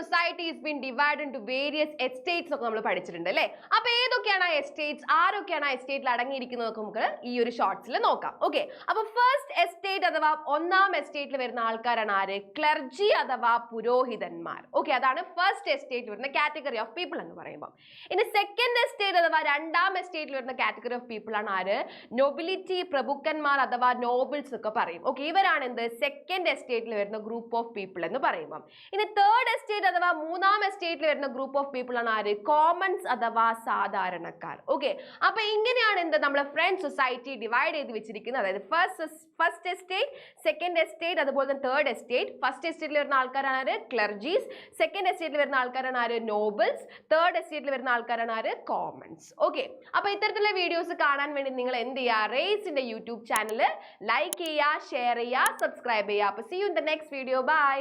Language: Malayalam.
society has been divided into various estates ഒക്കെ നമ്മൾ പഠിച്ചിട്ടുണ്ട് അല്ലേ? അപ്പോൾ ഏതൊക്കെയാണ് ആ എസ്റ്റേറ്റ്സ്, ആരൊക്കെയാണ് ആ എസ്റ്റേറ്റിൽ അടങ്ങിയിരിക്കുന്നത് നമുക്ക് ഈ ഒരു ഷോർട്സിൽ നോക്കാം. ഓക്കെ, അപ്പോൾ ഫസ്റ്റ് എസ്റ്റേറ്റ് അഥവാ ഒന്നാം എസ്റ്റേറ്റിൽ വരുന്ന ആൾക്കാരാണ് ആര്? ക്ലർജി അഥവാ പുരോഹിതന്മാർ. ഓക്കെ, അതാണ് ഫസ്റ്റ് എസ്റ്റേറ്റിൽ വരുന്ന കാറ്റഗറി ഓഫ് പീപ്പിൾ എന്ന് പറയുമ്പോൾ. ഇനി സെക്കൻഡ് എസ്റ്റേറ്റ് അഥവാ രണ്ടാം എസ്റ്റേറ്റിൽ വരുന്ന കാറ്റഗറി ഓഫ് പീപ്പിൾ ആണ് ആര്? നൊബിലിറ്റി, പ്രഭുക്കന്മാർ അഥവാ നോബിൾസ് ഒക്കെ പറയും. ഓക്കെ, ഇവരാണ് എന്ത്? സെക്കൻഡ് എസ്റ്റേറ്റിൽ വരുന്ന ഗ്രൂപ്പ് ഓഫ് പീപ്പിൾ എന്ന് പറയുമ്പോൾ. ഇനി തേർഡ് എസ്റ്റേറ്റ് അഥവാ മൂന്നാം എസ്റ്റേറ്റിൽ വരുന്ന ഗ്രൂപ്പ് ഓഫ് പീപ്പിൾ ആണ് ആര്? കോമൺസ് അഥവാ സാധാരണക്കാർ. ഓക്കെ, അപ്പൊ ഇങ്ങനെയാണ് എന്ത് നമ്മുടെ ഫ്രഞ്ച് സൊസൈറ്റി ഡിവൈഡ് ചെയ്ത് വെച്ചിരിക്കുന്നത്. അതായത് ഫസ്റ്റ് എസ്റ്റേറ്റ്, സെക്കൻഡ് എസ്റ്റേറ്റ്, അതുപോലെ തന്നെ തേർഡ് എസ്റ്റേറ്റ്. ഫസ്റ്റ് എസ്റ്റേറ്റിൽ വരുന്ന ആൾക്കാരാണ് ആര്? ക്ലർജീസ്. സെക്കൻഡ് എസ്റ്റേറ്റിൽ വരുന്ന ആൾക്കാരാണ് ആര്? നോബിൾസ്. തേർഡ് എസ്റ്റേറ്റിൽ വരുന്ന ആൾക്കാരാണ് ആര്? കോമൺസ്. ഓക്കെ, അപ്പൊ ഇത്തരത്തിലുള്ള വീഡിയോസ് കാണാൻ വേണ്ടി നിങ്ങൾ എന്ത് ചെയ്യുക? റേസിന്റെ യൂട്യൂബ് ചാനൽ ലൈക്ക് ചെയ്യുക, ഷെയർ ചെയ്യുക, സബ്സ്ക്രൈബ് ചെയ്യുക. അപ്പൊ see you in the next video. By.